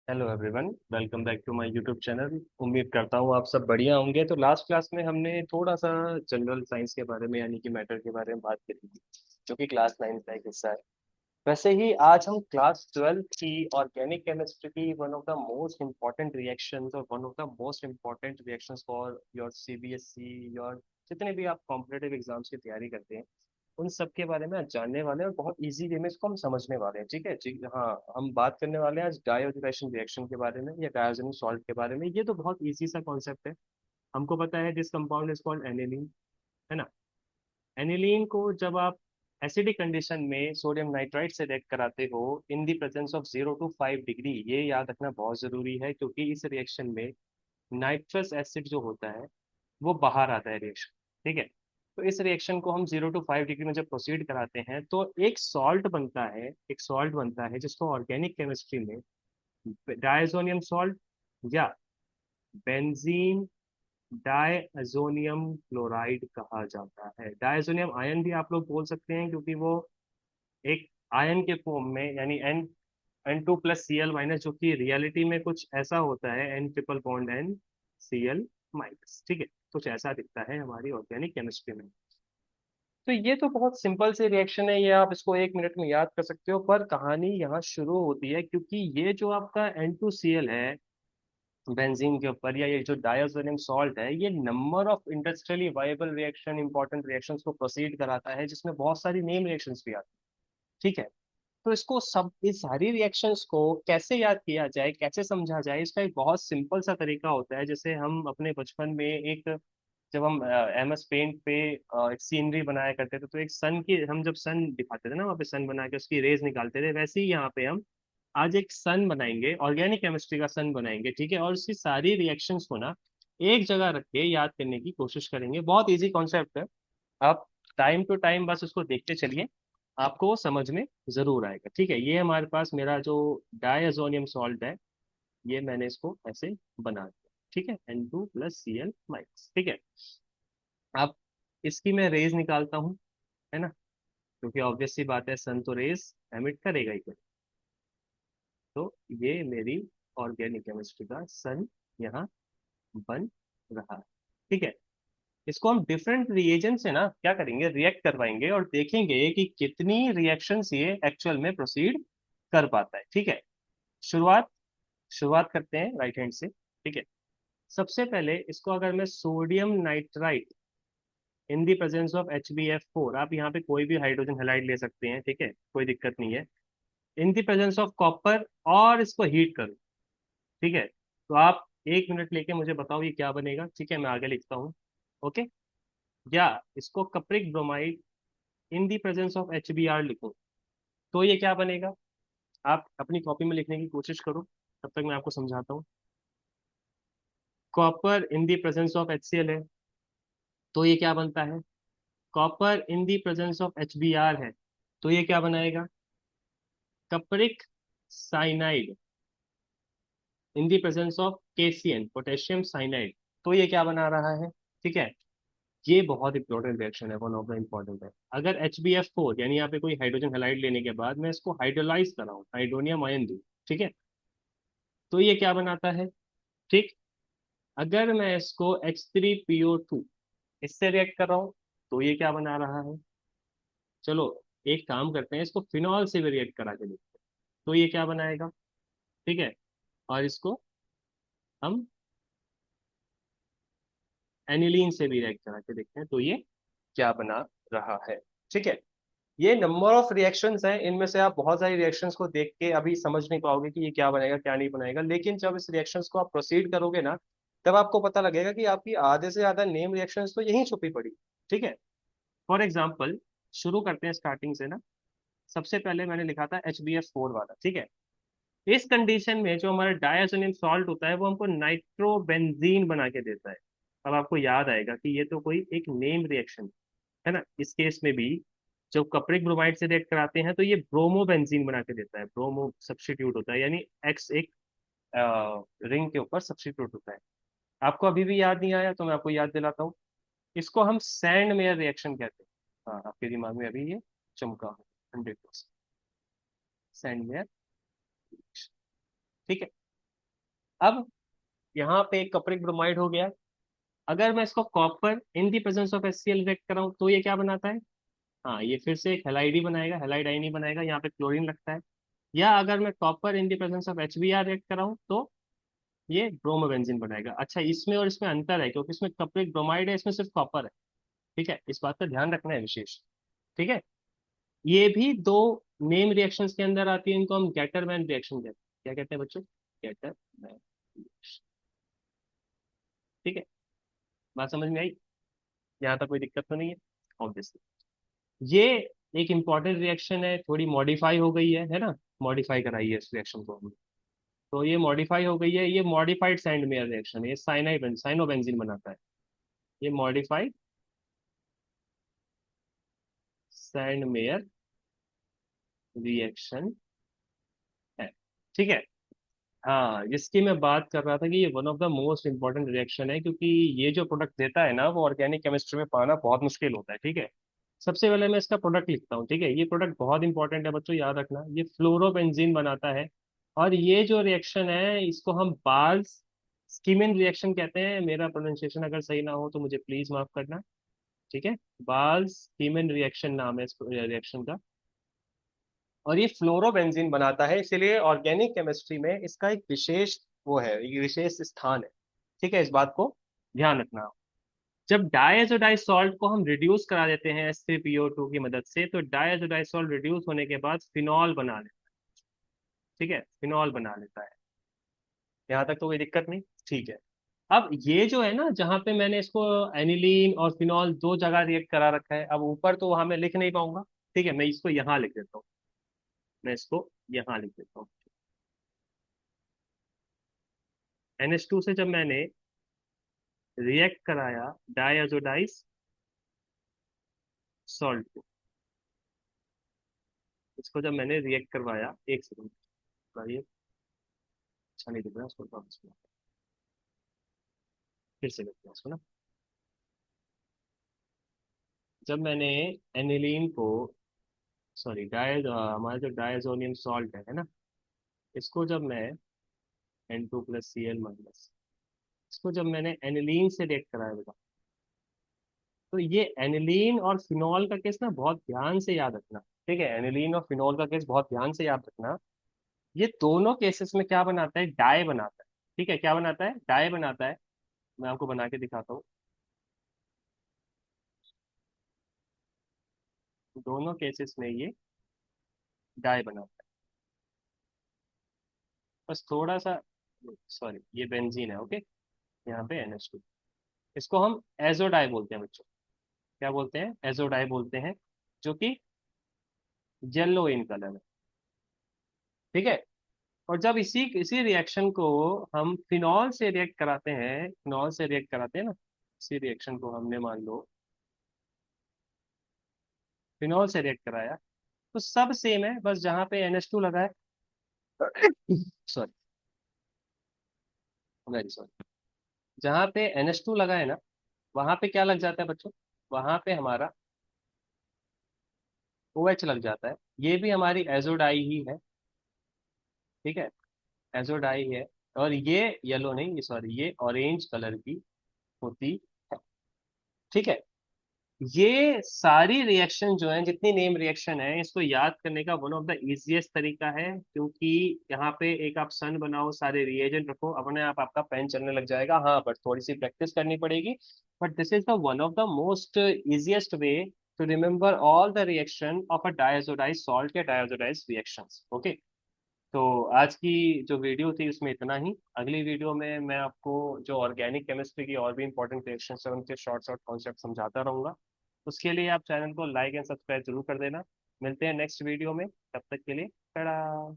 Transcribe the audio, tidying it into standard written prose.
Hello everyone, welcome back to my YouTube channel. उम्मीद करता हूँ आप सब बढ़िया होंगे। तो लास्ट क्लास में हमने थोड़ा सा जनरल साइंस के बारे में यानी कि मैटर के बारे में बात करी थी, जो कि क्लास 9 का एक हिस्सा है। वैसे ही आज हम क्लास 12 की ऑर्गेनिक केमिस्ट्री की one of the most important reactions और one of the most important reactions for your CBSE, your जितने भी आप कॉम्पिटेटिव एग्जाम्स की तैयारी करते हैं, उन सब के बारे में आज जानने वाले हैं और बहुत इजी वे में इसको हम समझने वाले हैं। ठीक है जी, हाँ। हम बात करने वाले हैं आज डायोजनेशन रिएक्शन के बारे में या डायोजेनिक सॉल्ट के बारे में। ये तो बहुत इजी सा कॉन्सेप्ट है। हमको पता है this compound is called aniline, है ना। एनिलीन को जब आप एसिडिक कंडीशन में सोडियम नाइट्राइड से रिएक्ट कराते हो इन the presence of 0 to 5 degree, ये याद रखना बहुत जरूरी है, क्योंकि इस रिएक्शन में नाइट्रस एसिड जो होता है वो बाहर आता है रिएक्शन। ठीक है। तो इस रिएक्शन को हम 0 to 5 डिग्री में जब प्रोसीड कराते हैं तो एक सॉल्ट बनता है जिसको ऑर्गेनिक केमिस्ट्री में डायजोनियम सॉल्ट या बेंजीन डायजोनियम क्लोराइड कहा जाता है। डायजोनियम आयन भी आप लोग बोल सकते हैं, क्योंकि वो एक आयन के फॉर्म में यानी N2+Cl-, जो कि रियलिटी में कुछ ऐसा होता है N triple bond N Cl-। ठीक है। कुछ ऐसा दिखता है हमारी ऑर्गेनिक केमिस्ट्री में। तो ये तो बहुत सिंपल सी रिएक्शन है, ये आप इसको 1 मिनट में याद कर सकते हो। पर कहानी यहाँ शुरू होती है, क्योंकि ये जो आपका N2Cl है बेंजीन के ऊपर, या ये जो डायजोनियम सॉल्ट है, ये number of industrially viable reaction, important reactions को प्रोसीड कराता है, जिसमें बहुत सारी नेम रिएक्शंस भी आती हैं। ठीक है। तो इसको सब इस सारी रिएक्शंस को कैसे याद किया जाए, कैसे समझा जाए, इसका एक बहुत सिंपल सा तरीका होता है। जैसे हम अपने बचपन में एक जब हम MS पेंट पे एक सीनरी बनाया करते थे, तो एक सन की हम जब सन दिखाते थे ना, वहाँ पे सन बना के उसकी रेज निकालते थे, वैसे ही यहाँ पे हम आज एक सन बनाएंगे, ऑर्गेनिक केमिस्ट्री का सन बनाएंगे। ठीक है। और उसकी सारी रिएक्शंस को ना एक जगह रख के याद करने की कोशिश करेंगे। बहुत इजी कॉन्सेप्ट है। आप टाइम टू टाइम बस उसको देखते चलिए, आपको वो समझ में जरूर आएगा। ठीक है। ये हमारे पास मेरा जो डायजोनियम सॉल्ट है, ये मैंने इसको ऐसे बना दिया। ठीक है। N2+Cl-। ठीक है। अब इसकी मैं रेज निकालता हूँ, है ना, क्योंकि ऑब्वियस सी बात है, सन तो रेज एमिट करेगा ही करेगा। तो ये मेरी ऑर्गेनिक केमिस्ट्री का सन यहाँ बन रहा है। ठीक है। इसको हम डिफरेंट रिएजेंट से ना क्या करेंगे, रिएक्ट करवाएंगे और देखेंगे कि कितनी रिएक्शंस ये एक्चुअल में प्रोसीड कर पाता है। ठीक है। शुरुआत शुरुआत करते हैं राइट हैंड से। ठीक है। सबसे पहले इसको अगर मैं sodium nitrite in the presence of HbF4, आप यहाँ पे कोई भी हाइड्रोजन हैलाइड ले सकते हैं, ठीक है, कोई दिक्कत नहीं है, इन दी प्रेजेंस ऑफ कॉपर, और इसको हीट करो। ठीक है। तो आप 1 मिनट लेके मुझे बताओ ये क्या बनेगा। ठीक है। मैं आगे लिखता हूँ। ओके। या इसको cupric bromide in the presence of HBr लिखो, तो ये क्या बनेगा। आप अपनी कॉपी में लिखने की कोशिश करो, तब तक मैं आपको समझाता हूँ। Copper in the presence of HCl है, तो ये क्या बनता है। Copper in the presence of HBr है, तो ये क्या बनाएगा। Cupric cyanide in the presence of KCN, potassium cyanide, तो ये क्या बना रहा है। ठीक है। ये बहुत इंपॉर्टेंट रिएक्शन है, वन ऑफ द इंपॉर्टेंट है। अगर HbF4 यानी यहाँ पे कोई हाइड्रोजन हैलाइड लेने के बाद मैं इसको हाइड्रोलाइज कराऊं, हाइड्रोनियम आयन दूं, ठीक है, तो ये क्या बनाता है। ठीक। अगर मैं इसको H3PO2 इससे रिएक्ट कर रहा हूँ, तो ये क्या बना रहा है। चलो एक काम करते हैं, इसको फिनॉल से भी रिएक्ट करा के देखते हैं, तो ये क्या बनाएगा। ठीक है। और इसको हम एनिलीन से भी रिएक्ट करा के देखते हैं, तो ये क्या बना रहा है। ठीक है। ये नंबर ऑफ रिएक्शंस हैं, इनमें से आप बहुत सारी रिएक्शंस को देख के अभी समझ नहीं पाओगे कि ये क्या बनेगा क्या नहीं बनेगा, लेकिन जब इस रिएक्शंस को आप प्रोसीड करोगे ना, तब आपको पता लगेगा कि आपकी आधे से ज्यादा नेम रिएक्शंस तो यहीं छुपी पड़ी। ठीक है। फॉर एग्जाम्पल, शुरू करते हैं स्टार्टिंग से ना। सबसे पहले मैंने लिखा था HbF4 वाला। ठीक है। इस कंडीशन में जो हमारा डायजोनियम सॉल्ट होता है वो हमको नाइट्रोबेंजीन बना के देता है। अब आपको याद आएगा कि ये तो कोई एक नेम रिएक्शन है ना। इस केस में भी जब कपरिक ब्रोमाइड से रिएक्ट कराते हैं तो ये ब्रोमो बेंजीन बना के देता है, ब्रोमो सब्स्टिट्यूट होता है, यानी एक्स एक रिंग के ऊपर सब्स्टिट्यूट होता है। आपको अभी भी याद नहीं आया तो मैं आपको याद दिलाता हूँ। इसको हम सैंड मेयर रिएक्शन कहते हैं। हाँ, आपके दिमाग में अभी ये चमका हो 100%। Sand mayor. ठीक है। अब यहाँ पे एक कपरिक ब्रोमाइड हो गया। अगर मैं इसको copper in the presence of HCl react कराऊं तो ये क्या बनाता है? हाँ, ये फिर से एक हेलाइड बनाएगा, हेलाइड आयन ही बनाएगा, यहाँ पे क्लोरीन लगता है। या अगर मैं copper in the presence of HBr react कराऊं तो ये ब्रोमोबेंजीन बनाएगा। अच्छा, इसमें और इसमें अंतर है, क्योंकि इसमें कपरिक ब्रोमाइड है, इसमें सिर्फ कॉपर है। ठीक है, इस बात का ध्यान रखना है विशेष। ठीक है, ये भी दो नेम रिएक्शंस के अंदर आती है, इनको हम गैटरमैन रिएक्शन कहते हैं। क्या कहते हैं बच्चों? गैटरमैन। ठीक है, बात समझ में आई? यहाँ तक कोई दिक्कत तो नहीं है? ऑब्वियसली ये एक इंपॉर्टेंट रिएक्शन है, थोड़ी मॉडिफाई हो गई है ना? मॉडिफाई कराई है इस रिएक्शन को हमने। तो ये मॉडिफाई हो गई है, ये मॉडिफाइड सैंड मेयर रिएक्शन है, ये साइनाइड साइनोबेंजीन बनाता है। ये मॉडिफाइड सैंड मेयर रिएक्शन है। ठीक है। हाँ, इसकी मैं बात कर रहा था कि ये one of the most important reaction है, क्योंकि ये जो प्रोडक्ट देता है ना, वो ऑर्गेनिक केमिस्ट्री में पाना बहुत मुश्किल होता है। ठीक है, सबसे पहले मैं इसका प्रोडक्ट लिखता हूँ। ठीक है, ये प्रोडक्ट बहुत इंपॉर्टेंट है बच्चों, याद रखना। ये फ्लोरोबेंजीन बनाता है। और ये जो रिएक्शन है इसको हम बार्स स्कीमिन रिएक्शन कहते हैं। मेरा प्रोनाउंसिएशन अगर सही ना हो तो मुझे प्लीज माफ करना। ठीक है, बार्स स्कीमिन रिएक्शन नाम है इस रिएक्शन का। और ये फ्लोरोबेंजीन बनाता है, इसीलिए ऑर्गेनिक केमिस्ट्री में इसका एक विशेष वो है, ये विशेष स्थान है। ठीक है, इस बात को ध्यान रखना। जब डायजोडाइज सॉल्ट को हम रिड्यूस करा देते हैं H3PO2 की मदद से, तो डायजोडाइज सॉल्ट रिड्यूस होने के बाद फिनॉल बना लेता है। ठीक है, फिनॉल बना लेता है। यहाँ तक तो कोई दिक्कत नहीं? ठीक है। अब ये जो है ना, जहाँ पे मैंने इसको एनिलीन और फिनॉल दो जगह रिएक्ट करा रखा है, अब ऊपर तो वहां मैं लिख नहीं पाऊंगा। ठीक है, मैं इसको यहाँ लिख देता हूँ। मैं इसको यहाँ लिख देता हूँ। NH2 से जब मैंने रिएक्ट कराया डायजोडाइज सॉल्ट को, इसको जब मैंने रिएक्ट करवाया, एक सेकंड, ये अच्छा नहीं दिख रहा, इसको वापस फिर से करते हैं इसको ना। जब मैंने एनिलीन को, सॉरी हमारा जो डायजोनियम सॉल्ट है ना, इसको जब मैं N2+Cl-, इसको जब मैंने एनिलीन से रिएक्ट कराया बेटा, तो ये एनिलीन और फिनॉल का केस ना बहुत ध्यान से याद रखना। ठीक है, एनिलीन और फिनॉल का केस बहुत ध्यान से याद रखना। ये दोनों केसेस में क्या बनाता है? डाई बनाता है। ठीक है, क्या बनाता है? डाई बनाता है। मैं आपको बना के दिखाता हूँ। दोनों केसेस में ये डाई बनाता है। बस थोड़ा सा, सॉरी, ये बेंजीन है। ओके, यहाँ पे NH2, इसको हम एजोडाई बोलते हैं बच्चों। क्या बोलते हैं? एजोडाई बोलते हैं, जो कि येलो इन कलर है। ठीक है, और जब इसी इसी रिएक्शन को हम फिनॉल से रिएक्ट कराते हैं, फिनॉल से रिएक्ट कराते हैं ना, इसी रिएक्शन को हमने मान लो फिनॉल से रिएक्ट कराया, तो सब सेम है, बस जहाँ पे NH2 लगा है, सॉरी, वेरी सॉरी, जहाँ पे NH2 लगा है ना, वहां पे क्या लग जाता है बच्चों? वहां पे हमारा OH लग जाता है। ये भी हमारी एजोडाई ही है। ठीक है, एजोडाई है। और ये येलो नहीं, ये सॉरी, ये ऑरेंज कलर की होती है। ठीक है, ये सारी रिएक्शन जो है, जितनी नेम रिएक्शन है, इसको याद करने का वन ऑफ द इजिएस्ट तरीका है, क्योंकि यहाँ पे एक आप सन बनाओ, सारे रिएजेंट रखो, अपने आप आपका पेन चलने लग जाएगा। हाँ, बट थोड़ी सी प्रैक्टिस करनी पड़ेगी। But this is the one of the most easiest way to remember all the reaction of a diazotise salt या डायजोडाइज रिएक्शंस। ओके, तो आज की जो वीडियो थी उसमें इतना ही। अगली वीडियो में मैं आपको जो ऑर्गेनिक केमिस्ट्री की और भी इंपॉर्टेंट रिएक्शंस हैं उनके शॉर्ट शॉर्ट कॉन्सेप्ट समझाता रहूंगा। उसके लिए आप चैनल को लाइक एंड सब्सक्राइब जरूर कर देना। मिलते हैं नेक्स्ट वीडियो में, तब तक के लिए टाटा।